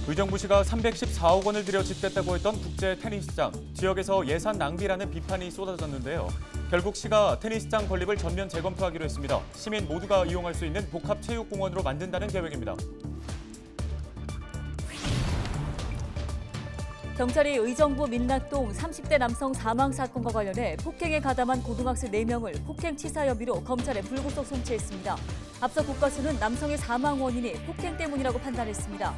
의정부시가 314억 원을 들여 짓겠다고 했던 국제 테니스장. 지역에서 예산 낭비라는 비판이 쏟아졌는데요. 결국 시가 테니스장 건립을 전면 재검토하기로 했습니다. 시민 모두가 이용할 수 있는 복합체육공원으로 만든다는 계획입니다. 경찰이 의정부 민락동 30대 남성 사망 사건과 관련해 폭행에 가담한 고등학생 4명을 폭행치사 혐의로 검찰에 불구속 송치했습니다. 앞서 국가수는 남성의 사망 원인이 폭행 때문이라고 판단했습니다.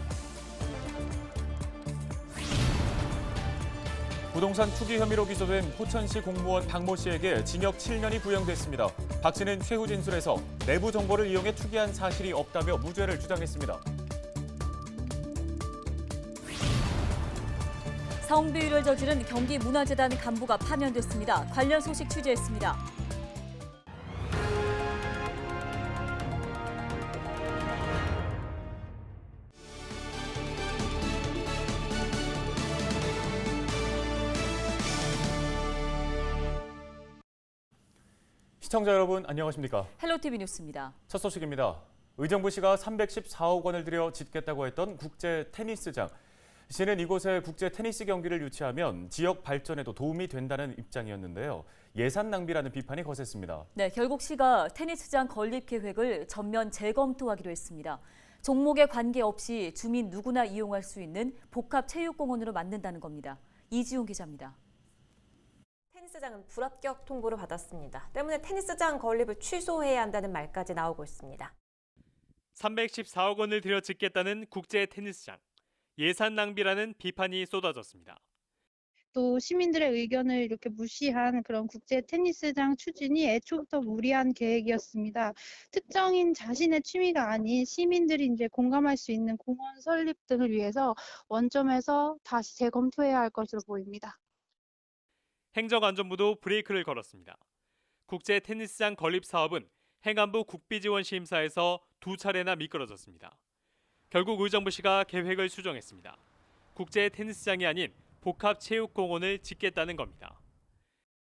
부동산 투기 혐의로 기소된 포천시 공무원 박모 씨에게 징역 7년이 구형됐습니다. 박 씨는 최후 진술에서 내부 정보를 이용해 투기한 사실이 없다며 무죄를 주장했습니다. 성비위를 저지른 경기문화재단 간부가 파면됐습니다. 관련 소식 취재했습니다. 시청자 여러분 안녕하십니까? 헬로티비 뉴스입니다. 첫 소식입니다. 의정부시가 314억 원을 들여 짓겠다고 했던 국제 테니스장. 시는 이곳에 국제 테니스 경기를 유치하면 지역 발전에도 도움이 된다는 입장이었는데요. 예산 낭비라는 비판이 거셌습니다. 네, 결국 시가 테니스장 건립 계획을 전면 재검토하기로 했습니다. 종목에 관계없이 주민 누구나 이용할 수 있는 복합체육공원으로 만든다는 겁니다. 이지훈 기자입니다. 테니스장은 불합격 통보를 받았습니다. 때문에 테니스장 건립을 취소해야 한다는 말까지 나오고 있습니다. 314억 원을 들여 짓겠다는 국제 테니스장. 예산 낭비라는 비판이 쏟아졌습니다. 또 시민들의 의견을 이렇게 무시한 그런 국제 테니스장 추진이 애초부터 무리한 계획이었습니다. 특정인 자신의 취미가 아닌 시민들이 이제 공감할 수 있는 공원 설립 등을 위해서 원점에서 다시 재검토해야 할 것으로 보입니다. 행정안전부도 브레이크를 걸었습니다. 국제 테니스장 건립 사업은 행안부 국비지원시임사에서 2차례나 미끄러졌습니다. 결국 의정부시가 계획을 수정했습니다. 국제 테니스장이 아닌 복합체육공원을 짓겠다는 겁니다.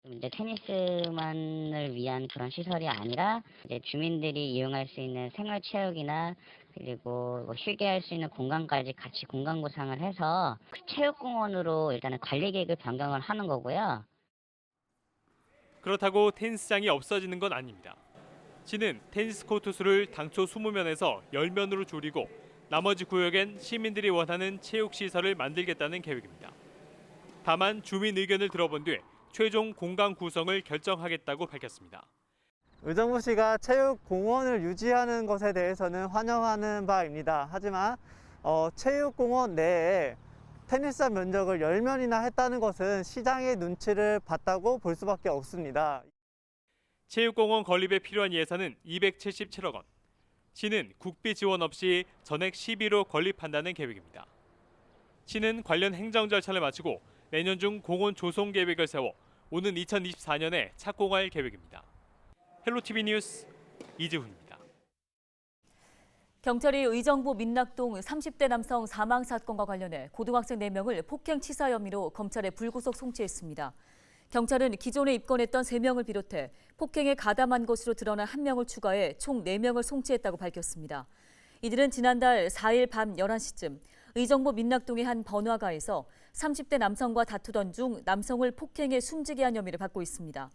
이제 테니스만을 위한 그런 시설이 아니라 이제 주민들이 이용할 수 있는 생활체육이나 그리고 뭐 쉬게 할 수 있는 공간까지 같이 공간 구상을 해서 그 체육공원으로 일단은 관리 계획을 변경을 하는 거고요. 그렇다고 테니스장이 없어지는 건 아닙니다. 시는 테니스 코트 수를 당초 20면에서 10면으로 줄이고 나머지 구역엔 시민들이 원하는 체육시설을 만들겠다는 계획입니다. 다만 주민 의견을 들어본 뒤 최종 공간 구성을 결정하겠다고 밝혔습니다. 의정부시가 체육공원을 유지하는 것에 대해서는 환영하는 바입니다. 하지만 체육공원 내에 테니스장 면적을 10면이나 했다는 것은 시장의 눈치를 봤다고 볼 수밖에 없습니다. 체육공원 건립에 필요한 예산은 277억 원. 시는 국비 지원 없이 전액 시비로 건립한다는 계획입니다. 시는 관련 행정 절차를 마치고 내년 중 공원 조성 계획을 세워 오는 2024년에 착공할 계획입니다. 헬로티비 뉴스 이지훈입니다. 경찰이 의정부 민락동 30대 남성 사망 사건과 관련해 고등학생 4명을 폭행치사 혐의로 검찰에 불구속 송치했습니다. 경찰은 기존에 입건했던 3명을 비롯해 폭행에 가담한 것으로 드러난 1명을 추가해 총 4명을 송치했다고 밝혔습니다. 이들은 지난달 4일 밤 11시쯤 의정부 민락동의 한 번화가에서 30대 남성과 다투던 중 남성을 폭행해 숨지게 한 혐의를 받고 있습니다.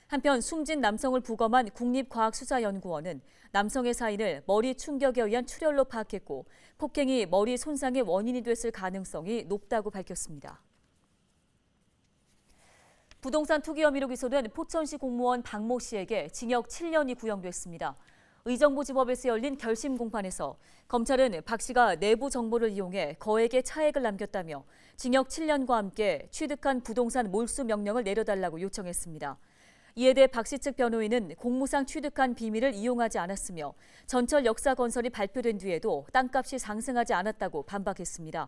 한편 숨진 남성을 부검한 국립과학수사연구원은 남성의 사인을 머리 충격에 의한 출혈로 파악했고 폭행이 머리 손상의 원인이 됐을 가능성이 높다고 밝혔습니다. 부동산 투기 혐의로 기소된 포천시 공무원 박모 씨에게 징역 7년이 구형됐습니다. 의정부지법에서 열린 결심 공판에서 검찰은 박 씨가 내부 정보를 이용해 거액의 차액을 남겼다며 징역 7년과 함께 취득한 부동산 몰수 명령을 내려달라고 요청했습니다. 이에 대해 박 씨 측 변호인은 공무상 취득한 비밀을 이용하지 않았으며 전철 역사건설이 발표된 뒤에도 땅값이 상승하지 않았다고 반박했습니다.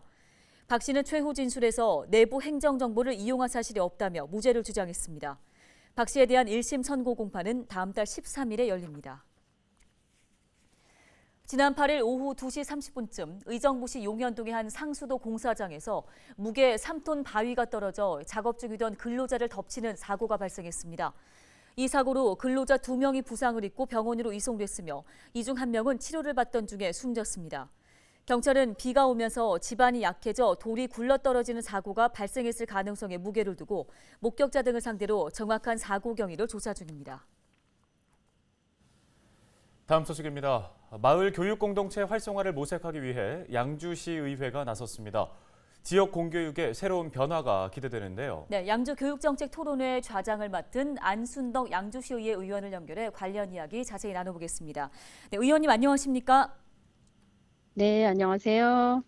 박 씨는 최후 진술에서 내부 행정정보를 이용한 사실이 없다며 무죄를 주장했습니다. 박 씨에 대한 1심 선고 공판은 다음 달 13일에 열립니다. 지난 8일 오후 2시 30분쯤 의정부시 용현동의 한 상수도 공사장에서 무게 3톤 바위가 떨어져 작업 중이던 근로자를 덮치는 사고가 발생했습니다. 이 사고로 근로자 2명이 부상을 입고 병원으로 이송됐으며 이 중 1명은 치료를 받던 중에 숨졌습니다. 경찰은 비가 오면서 집안이 약해져 돌이 굴러떨어지는 사고가 발생했을 가능성에 무게를 두고 목격자 등을 상대로 정확한 사고 경위를 조사 중입니다. 다음 소식입니다. 마을 교육 공동체 활성화를 모색하기 위해 양주시 의회가 나섰습니다. 지역 공교육의 새로운 변화가 기대되는데요. 네, 양주 교육정책 토론회 좌장을 맡은 안순덕 양주시의회 의원을 연결해 관련 이야기 자세히 나눠보겠습니다. 네, 의원님 안녕하십니까? 네, 안녕하세요.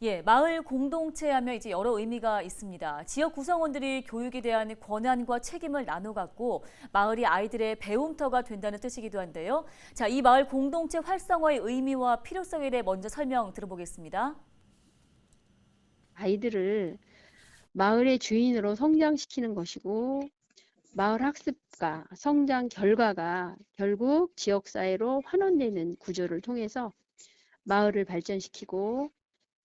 예, 마을 공동체 하면 이제 여러 의미가 있습니다. 지역 구성원들이 교육에 대한 권한과 책임을 나눠 갖고 마을이 아이들의 배움터가 된다는 뜻이기도 한데요. 자, 이 마을 공동체 활성화의 의미와 필요성에 대해 먼저 설명 들어보겠습니다. 아이들을 마을의 주인으로 성장시키는 것이고, 마을 학습과 성장 결과가 결국 지역사회로 환원되는 구조를 통해서 마을을 발전시키고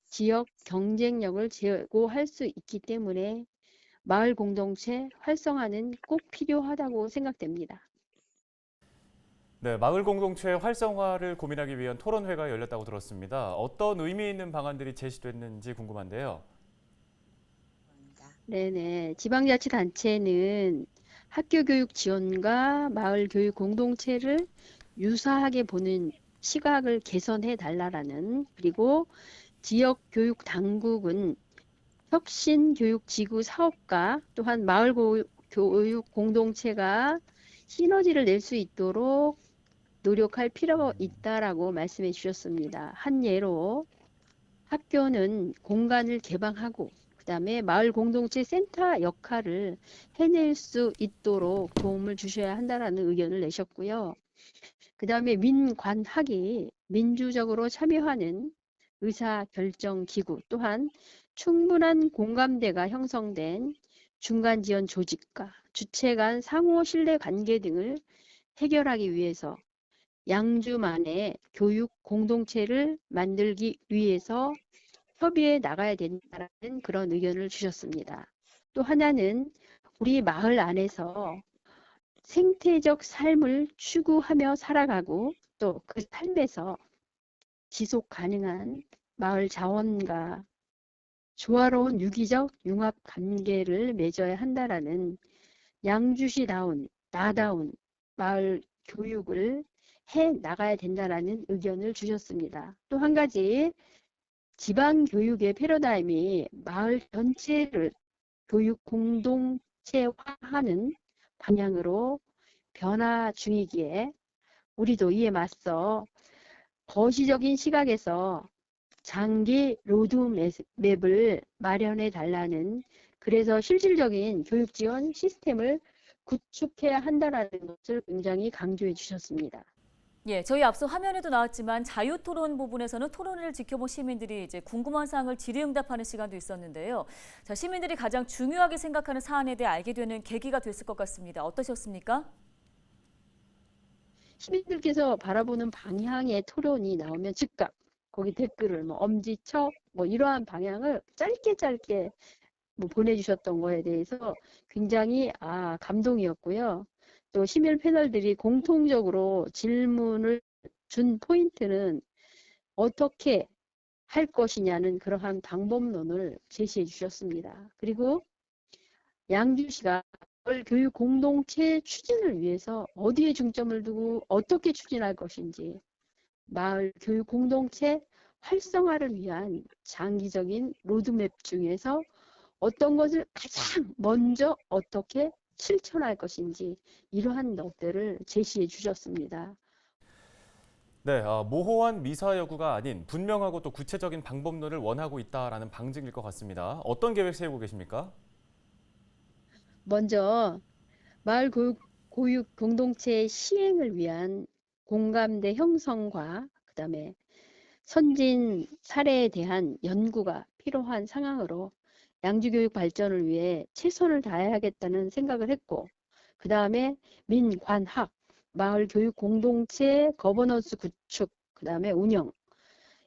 지역 경쟁력을 제고할 수 있기 때문에 마을 공동체 활성화는 꼭 필요하다고 생각됩니다. 네, 마을 공동체 활성화를 고민하기 위한 토론회가 열렸다고 들었습니다. 어떤 의미 있는 방안들이 제시됐는지 궁금한데요. 네네. 지방자치단체는 학교 교육 지원과 마을 교육 공동체를 유사하게 보는 시각을 개선해 달라라는, 그리고 지역 교육 당국은 혁신 교육 지구 사업과 또한 마을 교육 공동체가 시너지를 낼 수 있도록 노력할 필요가 있다라고 말씀해 주셨습니다. 한 예로 학교는 공간을 개방하고 그다음에 마을 공동체 센터 역할을 해낼 수 있도록 도움을 주셔야 한다라는 의견을 내셨고요. 그다음에 민관학이 민주적으로 참여하는 의사결정기구, 또한 충분한 공감대가 형성된 중간 지원 조직과 주체 간 상호 신뢰 관계 등을 해결하기 위해서 양주만의 교육 공동체를 만들기 위해서 협의해 나가야 된다는 그런 의견을 주셨습니다. 또 하나는 우리 마을 안에서 생태적 삶을 추구하며 살아가고 또 그 삶에서 지속 가능한 마을 자원과 조화로운 유기적 융합 관계를 맺어야 한다라는 양주시다운 나다운 마을 교육을 해 나가야 된다라는 의견을 주셨습니다. 또 한 가지 지방 교육의 패러다임이 마을 전체를 교육 공동체화하는 방향으로 변화 중이기에 우리도 이에 맞서 거시적인 시각에서 장기 로드맵을 마련해 달라는, 그래서 실질적인 교육 지원 시스템을 구축해야 한다라는 것을 굉장히 강조해 주셨습니다. 예, 저희 앞서 화면에도 나왔지만 자유토론 부분에서는 토론을 지켜본 시민들이 이제 궁금한 사항을 질의응답하는 시간도 있었는데요. 자, 시민들이 가장 중요하게 생각하는 사안에 대해 알게 되는 계기가 됐을 것 같습니다. 어떠셨습니까? 시민들께서 바라보는 방향의 토론이 나오면 즉각 거기 댓글을 엄지척 이러한 방향을 짧게 보내주셨던 거에 대해서 굉장히 감동이었고요. 또 시민 패널들이 공통적으로 질문을 준 포인트는 어떻게 할 것이냐는 그러한 방법론을 제시해 주셨습니다. 그리고 양주시가 마을 교육 공동체 추진을 위해서 어디에 중점을 두고 어떻게 추진할 것인지, 마을 교육 공동체 활성화를 위한 장기적인 로드맵 중에서 어떤 것을 가장 먼저 어떻게 실천할 것인지, 이러한 것들을 제시해 주셨습니다. 네, 모호한 미사 여구가 아닌 분명하고 또 구체적인 방법론을 원하고 있다라는 방증일 것 같습니다. 어떤 계획 세우고 계십니까? 먼저 마을 교육 공동체 시행을 위한 공감대 형성과 그다음에 선진 사례에 대한 연구가 필요한 상황으로 양주교육 발전을 위해 최선을 다해야겠다는 생각을 했고, 그 다음에 민관학, 마을 교육 공동체 거버넌스 구축, 그 다음에 운영,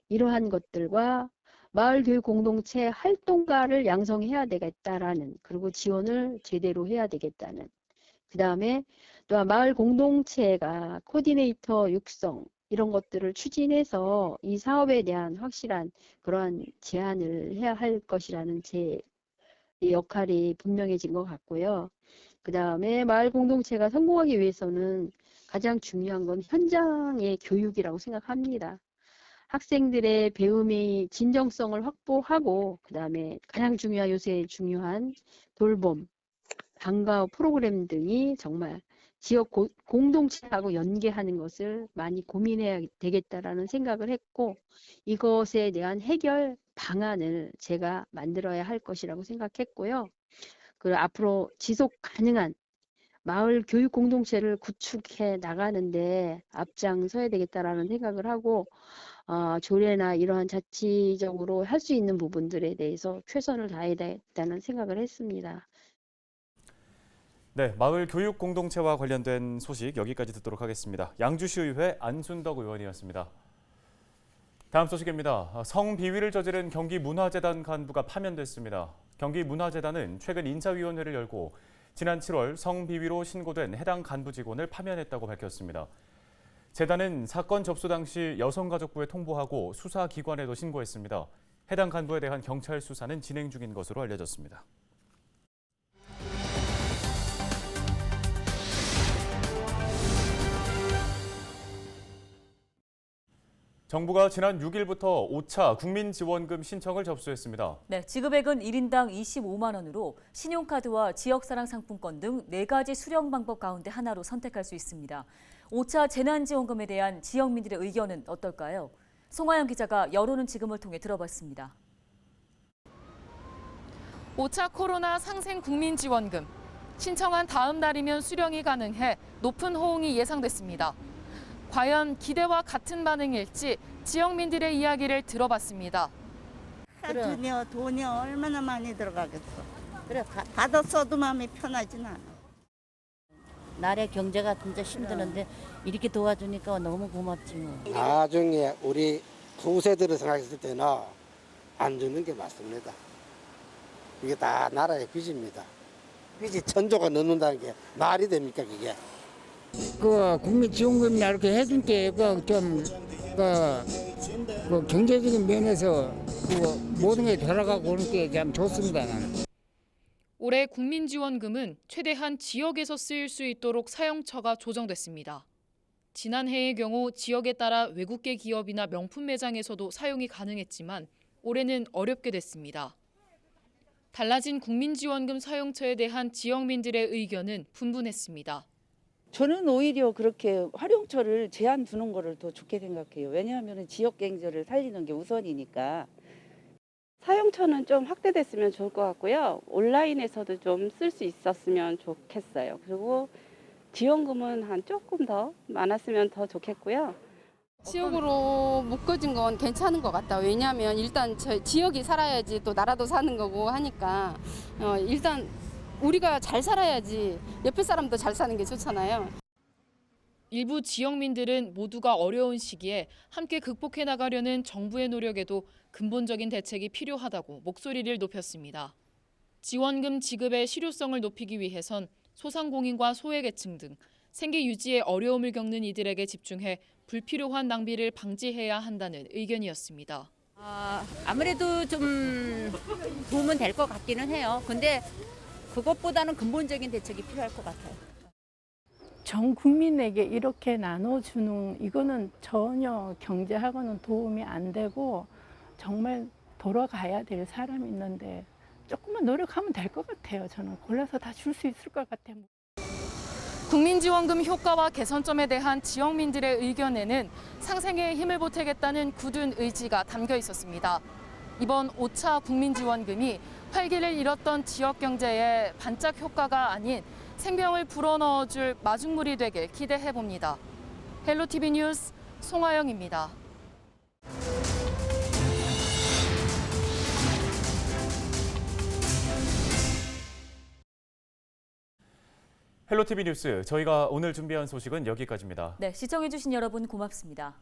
이러한 것들과 마을 교육 공동체 활동가를 양성해야 되겠다라는, 그리고 지원을 제대로 해야 되겠다는, 그 다음에 또한 마을 공동체가 코디네이터 육성, 이런 것들을 추진해서 이 사업에 대한 확실한 그러한 제안을 해야 할 것이라는 제 역할이 분명해진 것 같고요. 그다음에 마을 공동체가 성공하기 위해서는 가장 중요한 건 현장의 교육이라고 생각합니다. 학생들의 배움의 진정성을 확보하고 그다음에 가장 중요한 요새 중요한 돌봄, 방과 후 프로그램 등이 정말 지역 공동체하고 연계하는 것을 많이 고민해야 되겠다라는 생각을 했고 이것에 대한 해결 방안을 제가 만들어야 할 것이라고 생각했고요. 그 앞으로 지속 가능한 마을 교육 공동체를 구축해 나가는데 앞장서야 되겠다라는 생각을 하고 조례나 이러한 자치적으로 할 수 있는 부분들에 대해서 최선을 다해야 되겠다는 생각을 했습니다. 네, 마을 교육 공동체와 관련된 소식 여기까지 듣도록 하겠습니다. 양주시의회 안순덕 의원이었습니다. 다음 소식입니다. 성비위를 저지른 경기문화재단 간부가 파면됐습니다. 경기문화재단은 최근 인사위원회를 열고 지난 7월 성비위로 신고된 해당 간부 직원을 파면했다고 밝혔습니다. 재단은 사건 접수 당시 여성가족부에 통보하고 수사기관에도 신고했습니다. 해당 간부에 대한 경찰 수사는 진행 중인 것으로 알려졌습니다. 정부가 지난 6일부터 5차 국민지원금 신청을 접수했습니다. 네, 지급액은 1인당 25만 원으로 신용카드와 지역사랑 상품권 등 4가지 수령 방법 가운데 하나로 선택할 수 있습니다. 5차 재난지원금에 대한 지역민들의 의견은 어떨까요? 송하영 기자가 여론은 지금을 통해 들어봤습니다. 5차 코로나 상생 국민지원금. 신청한 다음 날이면 수령이 가능해 높은 호응이 예상됐습니다. 과연 기대와 같은 반응일지 지역민들의 이야기를 들어봤습니다. 돈이 얼마나 많이 들어가겠어. 그래 받았어도 마음이 편하진 않아. 나라의 경제가 진짜 힘드는데 이렇게 도와주니까 너무 고맙지 뭐. 나중에 우리 후세들을 생각했을 때는 안 주는 게 맞습니다. 이게 다 나라의 빚입니다. 빚이 천조가 넘는다는 게 말이 됩니까 그게? 그 국민지원금이나 이렇게 해준 게좀 경제적인 면에서 모든 게 돌아가고 오는 게 참 좋습니다. 나는. 올해 국민지원금은 최대한 지역에서 쓰일 수 있도록 사용처가 조정됐습니다. 지난해의 경우 지역에 따라 외국계 기업이나 명품 매장에서도 사용이 가능했지만 올해는 어렵게 됐습니다. 달라진 국민지원금 사용처에 대한 지역민들의 의견은 분분했습니다. 저는 오히려 그렇게 활용처를 제한 두는 거를 더 좋게 생각해요. 왜냐하면 지역 경제를 살리는 게 우선이니까. 사용처는 좀 확대됐으면 좋을 것 같고요. 온라인에서도 좀 쓸 수 있었으면 좋겠어요. 그리고 지원금은 한 조금 더 많았으면 더 좋겠고요. 지역으로 묶어진 건 괜찮은 것 같다. 왜냐하면 일단 지역이 살아야지 또 나라도 사는 거고 하니까 일단 우리가 잘 살아야지 옆에 사람도 잘 사는 게 좋잖아요. 일부 지역민들은 모두가 어려운 시기에 함께 극복해 나가려는 정부의 노력에도 근본적인 대책이 필요하다고 목소리를 높였습니다. 지원금 지급의 실효성을 높이기 위해선 소상공인과 소외계층 등 생계 유지에 어려움을 겪는 이들에게 집중해 불필요한 낭비를 방지해야 한다는 의견이었습니다. 아무래도 좀 도움은 될 것 같기는 해요. 근데 그것보다는 근본적인 대책이 필요할 것 같아요. 전 국민에게 이렇게 나눠주는 이거는 전혀 경제하고는 도움이 안 되고 정말 돌아가야 될 사람이 있는데 조금만 노력하면 될 것 같아요. 저는 골라서 다 줄 수 있을 것 같아요. 국민지원금 효과와 개선점에 대한 지역민들의 의견에는 상생에 힘을 보태겠다는 굳은 의지가 담겨 있었습니다. 이번 5차 국민지원금이 활기를 잃었던 지역 경제에 반짝 효과가 아닌 생명을 불어넣어줄 마중물이 되길 기대해봅니다. 헬로티비 뉴스 송하영입니다. 헬로티비 뉴스, 저희가 오늘 준비한 소식은 여기까지입니다. 네, 시청해주신 여러분 고맙습니다.